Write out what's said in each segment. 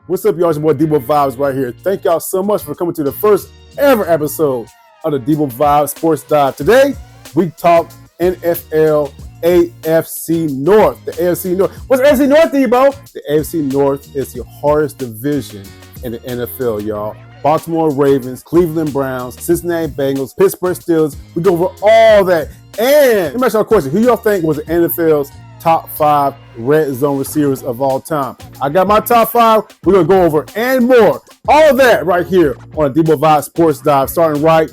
What's up, y'all? It's your boy Deboe Vibes right here. Thank y'all so much for coming to the first ever episode of the Deboe Vibes Sports Dive. Today, we talk NFL AFC North. The AFC North. What's the AFC North, Deboe? The AFC North is the hardest division in the NFL, y'all. Baltimore Ravens, Cleveland Browns, Cincinnati Bengals, Pittsburgh Steelers. We go over all that. And let me ask y'all a question. Who y'all think was the NFL's top 5 red zone receivers of all time? I got my top 5. We're going to go over and more. All of that right here on the Deboe Vibes Sports Dive, starting right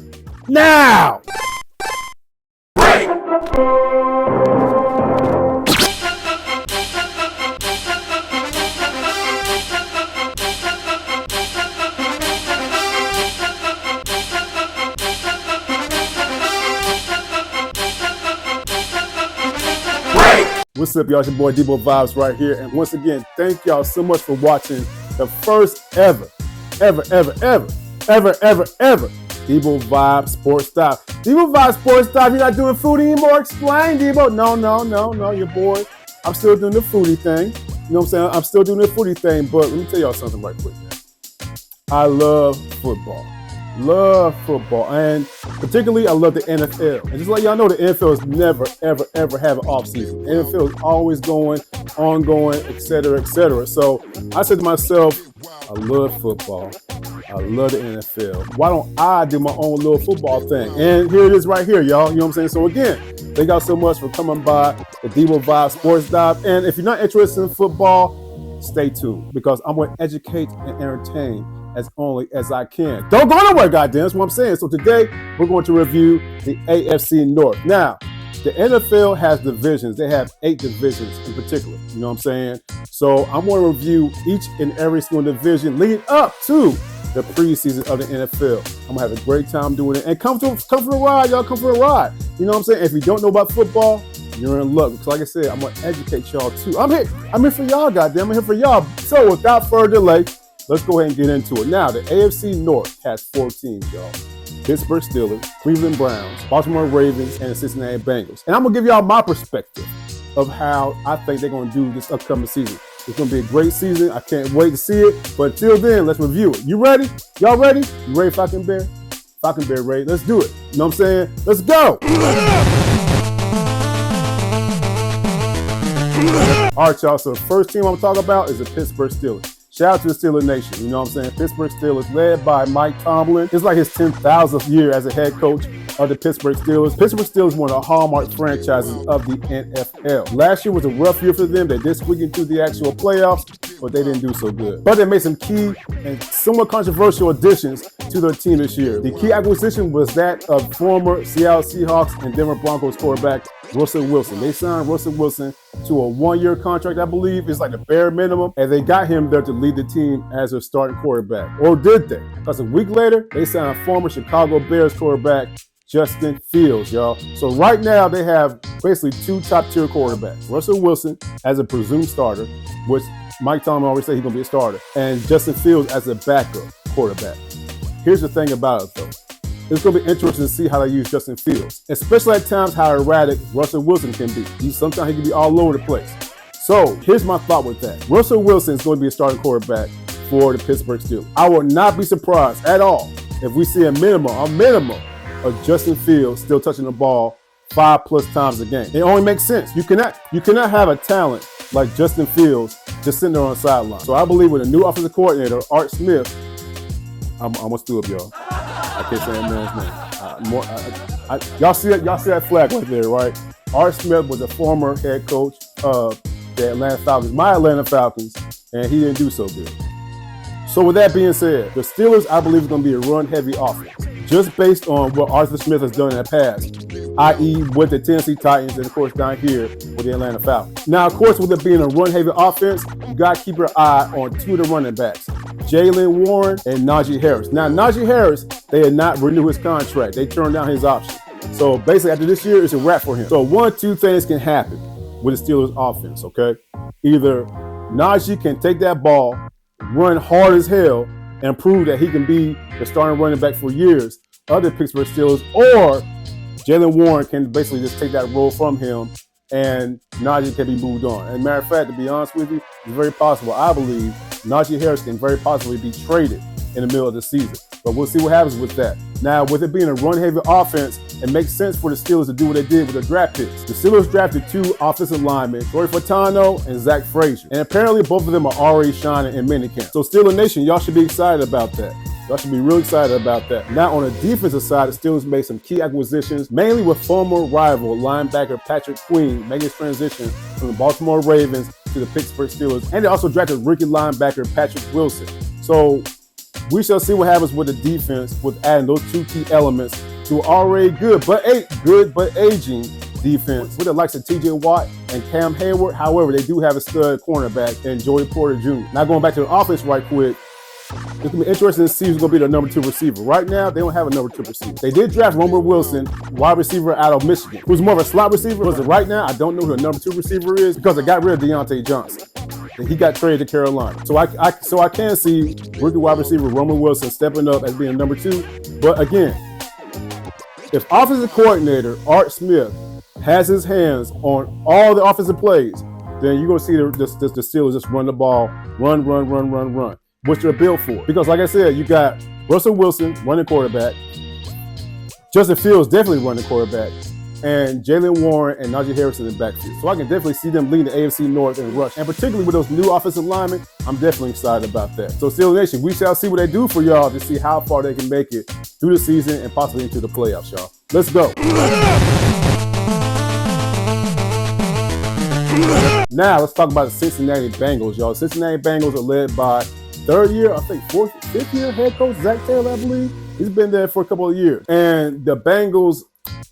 now. What's up, y'all? It's your boy Deboe Vibes right here. And once again, thank y'all so much for watching the first ever Deboe Vibes Sports Dive. Deboe Vibes Sports Dive, you're not doing food anymore? Explain, Deboe. No, your boy. I'm still doing the foodie thing. You know what I'm saying? I'm still doing the foodie thing, but let me tell y'all something right quick, man. I love football. And particularly I love the NFL. And just like y'all know, the NFL is never, ever have an off season. The NFL is always going, ongoing, etc. So I said to myself, I love football. I love the NFL. Why don't I do my own little football thing? And here it is right here, y'all. You know what I'm saying? So again, thank y'all so much for coming by the Deboe Vibes Sports Dive. And if you're not interested in football, stay tuned, because I'm going to educate and entertain as only as I can. Don't go nowhere, goddamn. That's what I'm saying. So today, we're going to review the AFC North. Now, the NFL has divisions. They have 8 divisions in particular. You know what I'm saying? So I'm going to review each and every single division leading up to the preseason of the NFL. I'm going to have a great time doing it. And come for the ride, y'all. Come for the ride. You know what I'm saying? If you don't know about football, you're in luck. Because like I said, I'm going to educate y'all too. I'm here for y'all, goddamn. I'm here for y'all. So without further delay, let's go ahead and get into it. Now, the AFC North has 4 teams, y'all. Pittsburgh Steelers, Cleveland Browns, Baltimore Ravens, and the Cincinnati Bengals. And I'm going to give y'all my perspective of how I think they're going to do this upcoming season. It's going to be a great season. I can't wait to see it. But until then, let's review it. You ready? Y'all ready? You ready, Falcon Bear? Falcon Bear ready. Let's do it. You know what I'm saying? Let's go. All right, y'all. So the first team I'm talking about is the Pittsburgh Steelers. Shout out to the Steelers Nation. You know what I'm saying? Pittsburgh Steelers, led by Mike Tomlin. It's like his 10,000th year as a head coach of the Pittsburgh Steelers. Pittsburgh Steelers, one of the hallmark franchises of the NFL. Last year was a rough year for them. They did squeak into the actual playoffs, but they didn't do so good. But they made some key and somewhat controversial additions to their team this year. The key acquisition was that of former Seattle Seahawks and Denver Broncos quarterback Russell Wilson. They signed Russell Wilson to a 1-year contract, I believe. It's like the bare minimum. And they got him there to lead the team as their starting quarterback. Or did they? Because a week later, they signed former Chicago Bears quarterback Justin Fields, y'all. So right now, they have basically 2 top-tier quarterbacks. Russell Wilson as a presumed starter, which Mike Tomlin already said he's going to be a starter, and Justin Fields as a backup quarterback. Here's the thing about it, though. It's going to be interesting to see how they use Justin Fields, especially at times how erratic Russell Wilson can be. Sometimes he can be all over the place. So here's my thought with that. Russell Wilson is going to be a starting quarterback for the Pittsburgh Steelers. I would not be surprised at all if we see a minimum of Justin Fields still touching the ball 5+ times a game. It only makes sense. You cannot have a talent like Justin Fields just sitting there on the sideline. So I believe with a new offensive coordinator, Art Smith, I'm going to steal up, y'all. I can't say that man's name. Y'all see that flag right there, right? Art Smith was a former head coach of the Atlanta Falcons, my Atlanta Falcons, and he didn't do so good. So with that being said, the Steelers, I believe, is going to be a run-heavy offense, just based on what Arthur Smith has done in the past, i.e. with the Tennessee Titans and, of course, down here with the Atlanta Falcons. Now, of course, with it being a run-heavy offense, you got to keep your eye on 2 of the running backs, Jaylen Warren and Najee Harris. Now, Najee Harris, they did not renew his contract. They turned down his option. So basically, after this year, it's a wrap for him. So 1 of 2 things can happen with the Steelers offense, okay? Either Najee can take that ball, run hard as hell, and prove that he can be the starting running back for years of the Pittsburgh Steelers, or Jaylen Warren can basically just take that role from him and Najee can be moved on. As a matter of fact, to be honest with you, it's very possible, I believe, Najee Harris can very possibly be traded in the middle of the season. But we'll see what happens with that. Now, with it being a run-heavy offense, it makes sense for the Steelers to do what they did with their draft picks. The Steelers drafted 2 offensive linemen, Troy Fautano and Zach Frazier. And apparently both of them are already shining in minicamp. So Steeler Nation, y'all should be excited about that. Y'all should be real excited about that. Now, on the defensive side, the Steelers made some key acquisitions, mainly with former rival linebacker Patrick Queen making his transition from the Baltimore Ravens to the Pittsburgh Steelers. And they also drafted rookie linebacker Patrick Wilson. So we shall see what happens with the defense with adding those 2 key elements to already good but aging defense with the likes of T.J. Watt and Cam Hayward. However, they do have a stud cornerback in Joey Porter Jr. Now going back to the offense right quick, it's going to be interesting to see who's going to be the number 2 receiver. Right now, they don't have a number 2 receiver. They did draft Romer Wilson, wide receiver out of Michigan, who's more of a slot receiver. But right now, I don't know who the number 2 receiver is because they got rid of Deontay Johnson. And he got traded to Carolina. So I can see rookie wide receiver Romer Wilson stepping up as being number 2. But again, if offensive coordinator Art Smith has his hands on all the offensive plays, then you're going to see the Steelers just run the ball, run, which they're built for. Because like I said, you got Russell Wilson running quarterback, Justin Fields definitely running quarterback, and Jaylen Warren and Najee Harris in the backfield. So I can definitely see them leading the AFC North in rush. And particularly with those new offensive linemen, I'm definitely excited about that. So Steelers Nation, we shall see what they do for y'all to see how far they can make it through the season and possibly into the playoffs, y'all. Let's go. Now let's talk about the Cincinnati Bengals, y'all. Cincinnati Bengals are led by fifth year head coach Zach Taylor, I believe. He's been there for a couple of years. And the Bengals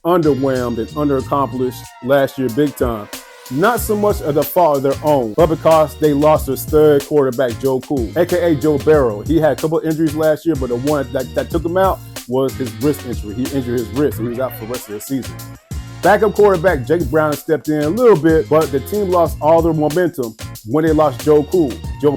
underwhelmed and underaccomplished last year big time. Not so much of the fault of their own, but because they lost their stud quarterback, Joe Cool, a.k.a. Joe Burrow. He had a couple of injuries last year, but the one that took him out was his wrist injury. He injured his wrist, and he was out for the rest of the season. Backup quarterback Jake Brown stepped in a little bit, but the team lost all their momentum when they lost Joe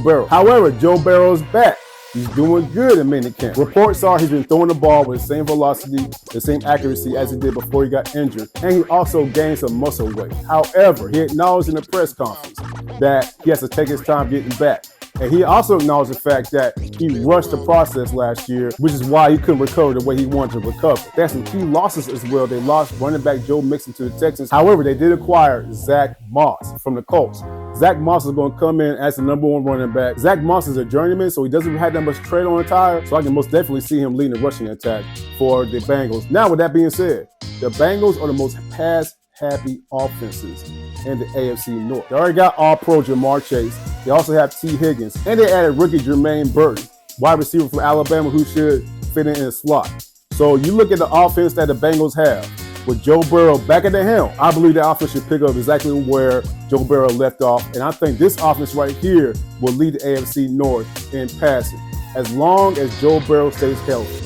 Burrow. However, Joe Burrow's back. He's doing good in minicamp. Reports are he's been throwing the ball with the same velocity, the same accuracy as he did before he got injured, and he also gained some muscle weight. However, he acknowledged in the press conference that he has to take his time getting back. And he also acknowledged the fact that he rushed the process last year, which is why he couldn't recover the way he wanted to recover. They had some key losses as well. They lost running back Joe Mixon to the Texans. However, they did acquire Zach Moss from the Colts. Zach Moss is going to come in as the number 1 running back. Zach Moss is a journeyman, so he doesn't have that much tread on the tire. So I can most definitely see him leading the rushing attack for the Bengals. Now, with that being said, the Bengals are the most pass-happy offenses in the AFC North. They already got All-Pro Jamar Chase. They also have T. Higgins. And they added rookie Jermaine Burton, wide receiver from Alabama, who should fit in a slot. So you look at the offense that the Bengals have. With Joe Burrow back at the helm, I believe the offense should pick up exactly where Joe Burrow left off. And I think this offense right here will lead the AFC North in passing. As long as Joe Burrow stays healthy.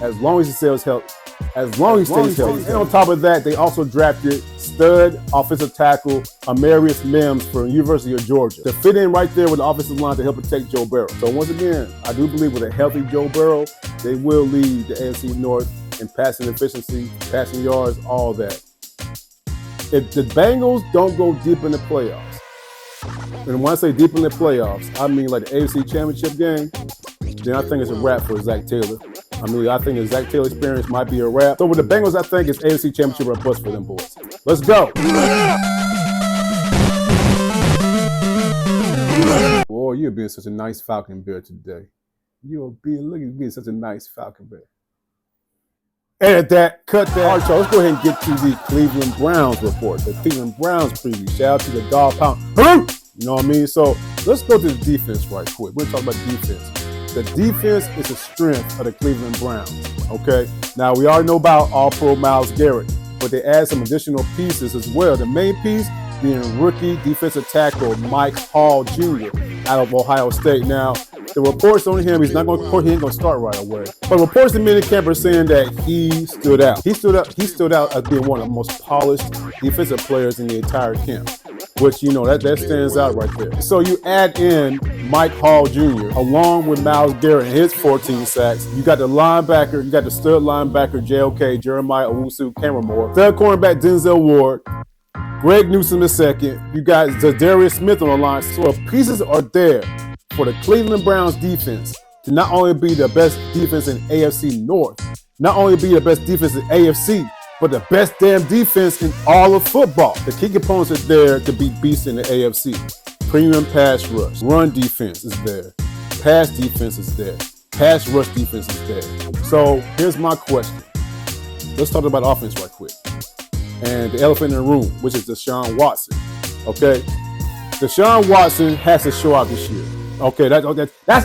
As long as he stays healthy. And on top of that, they also drafted stud offensive tackle Amarius Mims from the University of Georgia to fit in right there with the offensive line to help protect Joe Burrow. So once again, I do believe with a healthy Joe Burrow, they will lead the AFC North in passing efficiency, passing yards, all that. If the Bengals don't go deep in the playoffs, and when I say deep in the playoffs, I mean like the AFC Championship game, then I think it's a wrap for Zach Taylor. I think the Zach Taylor experience might be a wrap. So with the Bengals, I think it's AFC Championship or a bust for them boys. Let's go. Boy, you're being such a nice Falcon Bear today. Look at being such a nice Falcon Bear. Edit that, cut that. All right, y'all, let's go ahead and get to the Cleveland Browns report, the Cleveland Browns preview. Shout out to the Dog Pound. You know what I mean? So let's go to the defense right quick. We're talking about defense. The defense is a strength of the Cleveland Browns, okay? Now, we already know about All-Pro Myles Garrett, but they add some additional pieces as well. The main piece being rookie defensive tackle Mike Hall Jr. out of Ohio State. Now, the reports on him, he ain't going to start right away. But reports in minicamp are saying that he stood out. He stood out as being one of the most polished defensive players in the entire camp, which, you know, that stands out right there. So you add in Mike Hall Jr. along with Myles Garrett and his 14 sacks. You got the linebacker, you got the stud linebacker JOK, Jeremiah Owusu-Kamara, third cornerback Denzel Ward, Greg Newsome II. You got Zadarius Smith on the line. So the pieces are there for the Cleveland Browns defense to not only be the best defense in AFC North, not only be the best defense in AFC, but the best damn defense in all of football. The key components are there to be beasts in the AFC. Premium pass rush, run defense is there, pass defense is there, pass rush defense is there. So here's my question. Let's talk about offense right quick. And the elephant in the room, which is Deshaun Watson. Okay? Deshaun Watson has to show out this year. Okay, that's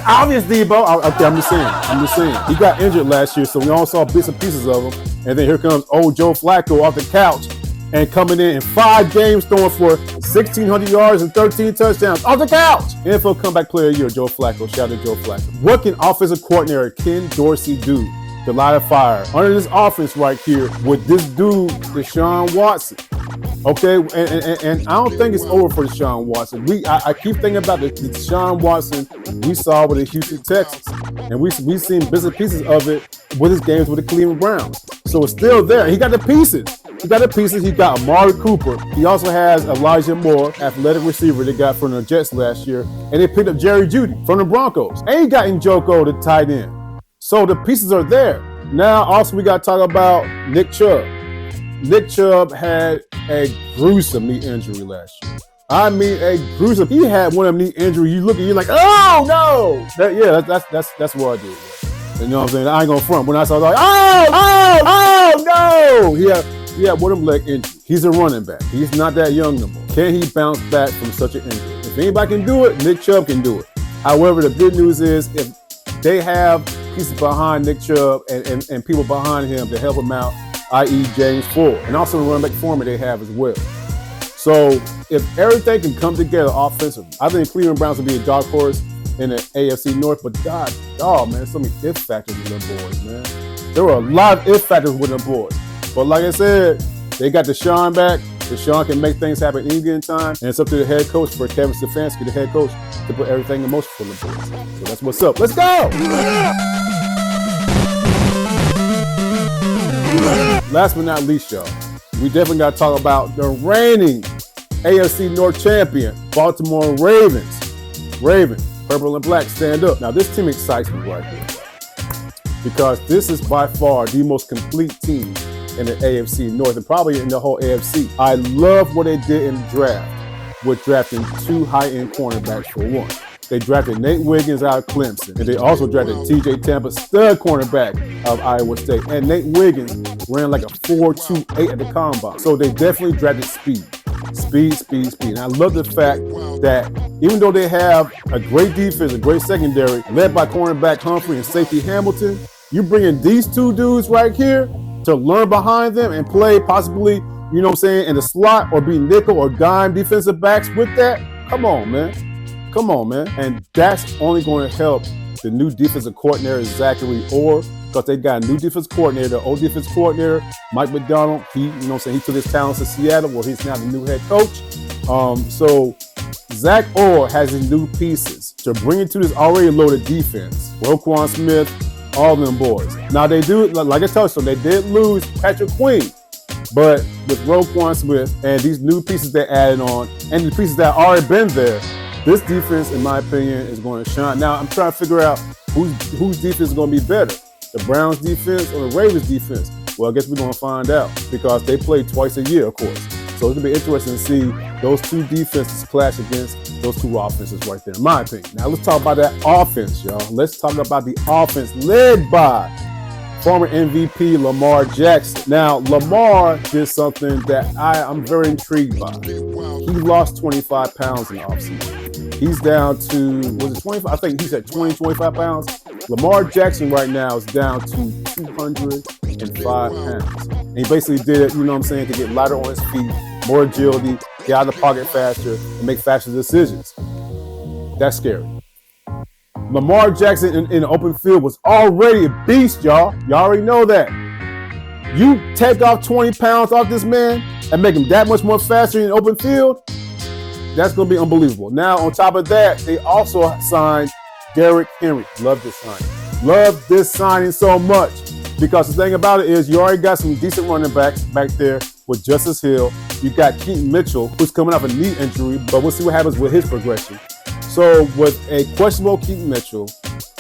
obvious, Deboe. Okay, I'm just saying. He got injured last year, so we all saw bits and pieces of him. And then here comes old Joe Flacco off the couch and coming in 5 games throwing for 1,600 yards and 13 touchdowns off the couch. NFL Comeback Player of the Year, Joe Flacco. Shout out to Joe Flacco. What can offensive coordinator Ken Dorsey do to light a fire under this offense right here with this dude, Deshaun Watson? Okay, and I don't think it's over for Deshaun Watson. I keep thinking about the Deshaun Watson we saw with the Houston Texans, and we've seen bits and pieces of it with his games with the Cleveland Browns. So it's still there. He got the pieces. He got Amari Cooper. He also has Elijah Moore, athletic receiver they got from the Jets last year, and they picked up Jerry Jeudy from the Broncos. And he got Njoku, the tight end. So the pieces are there. Now, also we got to talk about Nick Chubb. Nick Chubb had a gruesome knee injury last year. I mean, a gruesome. He had one of them knee injuries. You look at you like, oh no! That's what I did. You know what I'm saying? I ain't gonna front. When I saw, like, oh no! He had one of them leg injuries. He's a running back. He's not that young no more. Can he bounce back from such an injury? If anybody can do it, Nick Chubb can do it. However, the good news is if they have pieces behind Nick Chubb and people behind him to help him out, i.e. James Ford, and also the running back Foreman they have as well. So if everything can come together offensively, I think Cleveland Browns will be a dark horse in the AFC North. But man, so many if factors with them boys, man. There were a lot of if factors with them boys. But like I said, they got Deshaun back. Deshaun can make things happen any given time, and it's up to the head coach for Kevin Stefanski, the head coach, to put everything in motion for the boys. So that's what's up. Let's go. Last but not least, y'all, we definitely got to talk about the reigning AFC North champion, Baltimore Ravens. Ravens, purple and black, stand up. Now, this team excites me right here because this is by far the most complete team in the AFC North and probably in the whole AFC. I love what they did in the draft with drafting 2 high-end cornerbacks for one. They drafted Nate Wiggins out of Clemson, and they also drafted T.J. Tampa, stud cornerback of Iowa State. And Nate Wiggins ran like a 4.28 at the combine. So they definitely drafted speed. And I love the fact that even though they have a great defense, a great secondary, led by cornerback Humphrey and safety Hamilton, you bring in these 2 dudes right here to learn behind them and play possibly, you know what I'm saying, in the slot or be nickel or dime defensive backs with that. Come on, man. And that's only going to help the new defensive coordinator, Zachary Orr, because they got a new defense coordinator, the old defense coordinator, Mike McDonald. He took his talents to Seattle where he's now the new head coach. So Zach Orr has his new pieces to bring it to this already loaded defense. Roquan Smith, all them boys. Now they do, like I told you, so they did lose Patrick Queen. But with Roquan Smith and these new pieces they added on and the pieces that already been there, this defense, in my opinion, is going to shine. Now, I'm trying to figure out whose defense is going to be better, the Browns defense or the Ravens defense. Well, I guess we're going to find out because they play twice a year, of course. So it's going to be interesting to see those 2 defenses clash against those 2 offenses right there, in my opinion. Now, let's talk about that offense, y'all. Let's talk about the offense led by former MVP Lamar Jackson. Now, Lamar did something that I'm very intrigued by. He lost 25 pounds in the offseason. He's down to, was it 25? I think he said 25 pounds. Lamar Jackson right now is down to 205 pounds. And he basically did it, you know what I'm saying, to get lighter on his feet, more agility, get out of the pocket faster, and make faster decisions. That's scary. Lamar Jackson in the open field was already a beast, y'all. Y'all already know that. You take off 20 pounds off this man and make him that much more faster in the open field, that's going to be unbelievable. Now, on top of that, they also signed Derrick Henry. Love this signing so much because the thing about it is you already got some decent running backs back there with Justice Hill. You got Keaton Mitchell, who's coming off a knee injury, but we'll see what happens with his progression. So with a questionable Keaton Mitchell,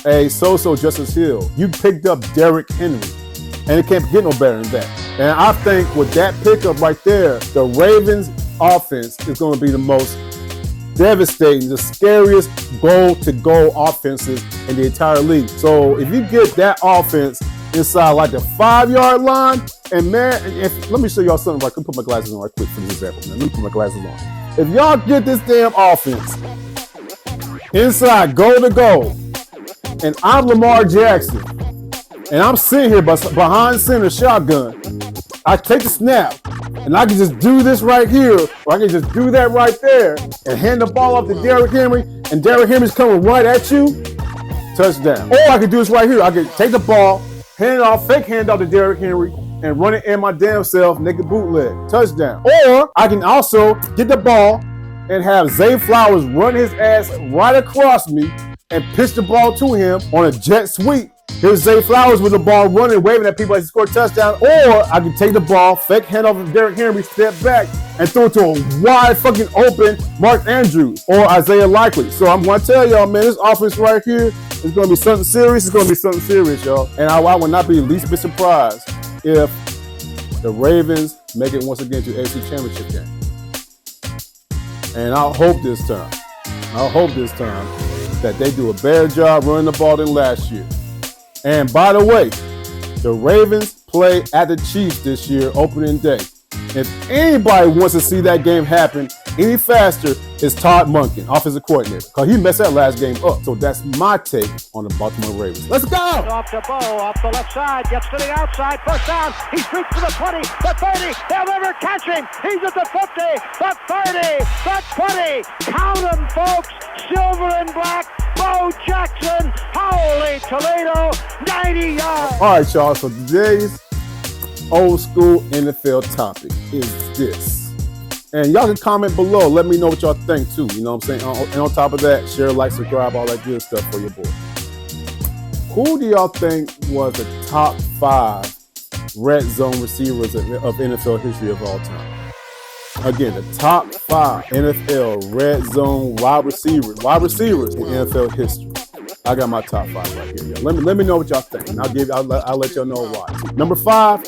a so-so Justice Hill, you picked up Derrick Henry, and it can't get no better than that. And I think with that pickup right there, the Ravens offense is going to be the most devastating, the scariest goal-to-goal offenses in the entire league. So if you get that offense inside like the 5-yard line, and man, let me show y'all something. Let me put my glasses on right quick for this example, man. Let me put my glasses on. If y'all get this damn offense inside goal-to-goal, and I'm Lamar Jackson, and I'm sitting here behind center shotgun, I take the snap, and I can just do this right here, or I can just do that right there, and hand the ball off to Derrick Henry, and Derrick Henry's coming right at you, touchdown. Or I can do this right here. I can take the ball, hand it off, fake hand off to Derrick Henry, and run it in my damn self, naked bootleg, touchdown. Or I can also get the ball and have Zay Flowers run his ass right across me and pitch the ball to him on a jet sweep. Here's Zay Flowers with the ball running, waving at people as he scored a touchdown. Or I can take the ball, fake hand off of Derrick Henry, step back, and throw it to a wide fucking open Mark Andrews or Isaiah Likely. So I'm going to tell y'all, man, this offense right here is going to be something serious. It's going to be something serious, y'all. And I would not be the least bit surprised if the Ravens make it once again to the AFC Championship game. And I hope this time that they do a better job running the ball than last year. And by the way, the Ravens play at the Chiefs this year, opening day. If anybody wants to see that game happen any faster, it's Todd Monken, offensive coordinator, because he messed that last game up. So that's my take on the Baltimore Ravens. Let's go! Off Deboe, off the left side, gets to the outside, first down. He streaks to the 20, the 30. They'll never catch him. He's at the 50, the 30, the 20. Count them, folks. Silver and black. Bo Jackson, holy Toledo, 90 yards. All right, y'all. So today's old school NFL topic is this. And y'all can comment below. Let me know what y'all think too. You know what I'm saying? And on top of that, share, like, subscribe, all that good stuff for your boy. Who do y'all think was the top 5 red zone receivers of NFL history of all time? Again, the top 5 NFL red zone wide receivers in NFL history. I got my top 5 right here, y'all. Let me know what y'all think, and I'll let y'all know why. Number 5,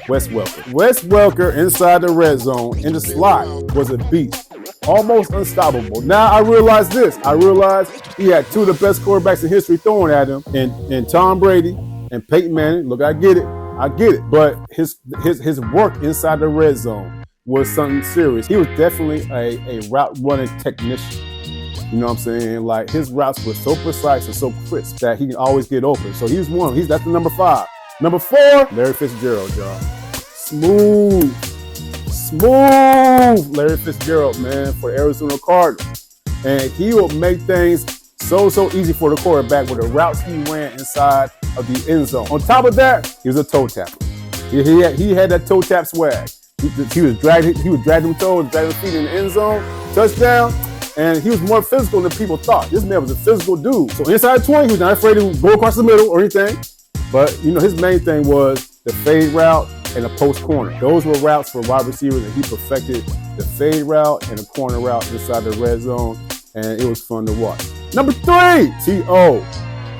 Wes Welker. Wes Welker inside the red zone in the slot was a beast, almost unstoppable. Now I realize this. I realize he had 2 of the best quarterbacks in history throwing at him, and Tom Brady and Peyton Manning. Look, I get it. But his work inside the red zone was something serious. He was definitely a route running technician. You know what I'm saying? Like, his routes were so precise and so crisp that he can always get open. So he's one. That's the number 5. Number 4, Larry Fitzgerald, y'all. Smooth Larry Fitzgerald, man, for the Arizona Cardinals. And he will make things so easy for the quarterback with the routes he ran inside of the end zone. On top of that, he was a toe tapper. He had that toe tap swag. He was dragging them toes, dragging feet in the end zone, touchdown. And he was more physical than people thought. This man was a physical dude. So inside 20, he was not afraid to go across the middle or anything. But, you know, his main thing was the fade route and the post corner. Those were routes for wide receivers, and he perfected the fade route and the corner route inside the red zone, and it was fun to watch. Number 3, T.O.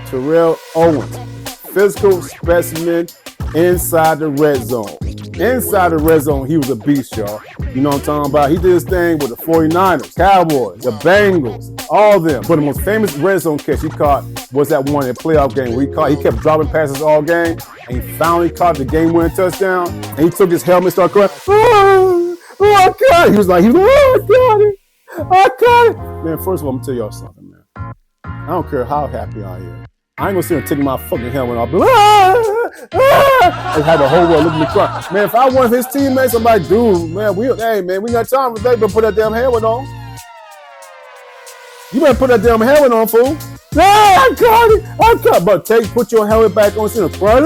Terrell Owens. Physical specimen inside the red zone. Inside the red zone, he was a beast, y'all. You know what I'm talking about? He did his thing with the 49ers, Cowboys, the Bengals, all of them. But the most famous red zone catch he caught was that one in the playoff game where he kept dropping passes all game, and he finally caught the game-winning touchdown, and he took his helmet, started crying, oh, I got it. He was like, oh, I got it. Man, first of all, I'm going to tell y'all something, man. I don't care how happy I am. I ain't gonna sit here and take my fucking helmet off, and have the whole world look at me cry. Man, if I one of his teammates, I'm like, dude, man, we got time for that, but put that damn helmet on. You better put that damn helmet on, fool. I got it. But put your helmet back on, sit and cry.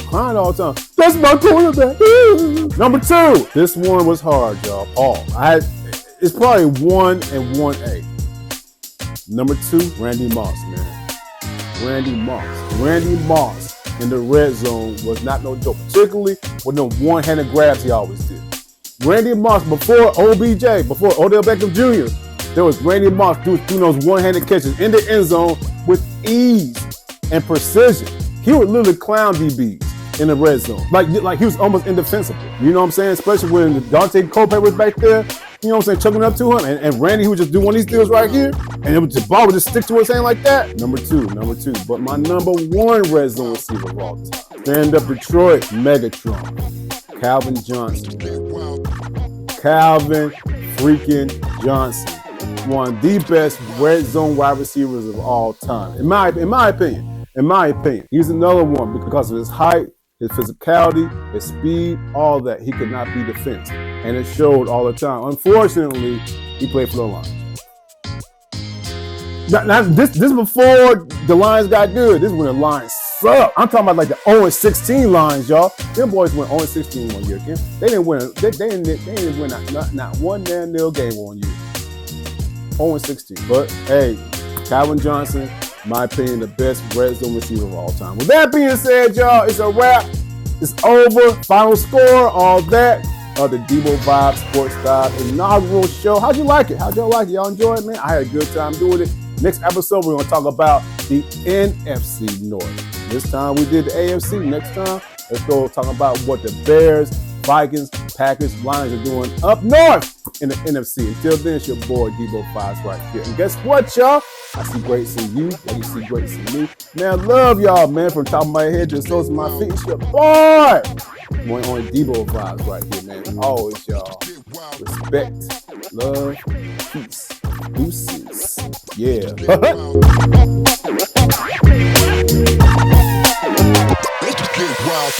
Crying all the time. That's my quarterback. Number 2. This one was hard, y'all. It's probably 1 and 1A. Number 2, Randy Moss, man. Randy Moss in the red zone was not no joke, particularly with them one-handed grabs he always did. Randy Moss, before OBJ, before Odell Beckham Jr., there was Randy Moss doing those one-handed catches in the end zone with ease and precision. He would literally clown DBs in the red zone. Like he was almost indefensible. You know what I'm saying? Especially when Dante Culpepper was back there, you know what I'm saying, chucking up to him. And Randy, he would just do one of these deals right here, and the ball would just stick to his hand like that. Number two. But my number one red zone receiver of all time. Stand up Detroit, Megatron, Calvin Johnson. Calvin freaking Johnson. One of the best red zone wide receivers of all time. In my opinion. He's another one because of his height, his physicality, his speed, all that. He could not be defensed. And it showed all the time. Unfortunately, he played for the Lions. Now, this before the Lions got good. This is when the Lions sucked. I'm talking about like the 0-16 Lions, y'all. Them boys went 0-16 one year, Ken. They didn't win. They didn't win not one damn nil game one year. 0-16. But hey, Calvin Johnson, in my opinion, the best red zone receiver of all time. With that being said, y'all, it's a wrap. It's over. Final score, all that. The Deboe Vibe Sports Style inaugural show. How'd you like it? Y'all enjoy it, man? I had a good time doing it. Next episode, we're going to talk about the NFC North. This time we did the AFC. Next time, let's go talk about what the Bears, Vikings, Packers, Lions are doing up north in the NFC. Until then, it's your boy Deboe Vibes right here. And guess what, y'all? I see great seeing you. You see great seeing me. Man, I love y'all, man. From the top of my head to the soles of my feet, it's your boy. One on Deboe Vibes right here, man. Always, y'all. Respect, love, peace, deuces. Yeah. Let's just get wild.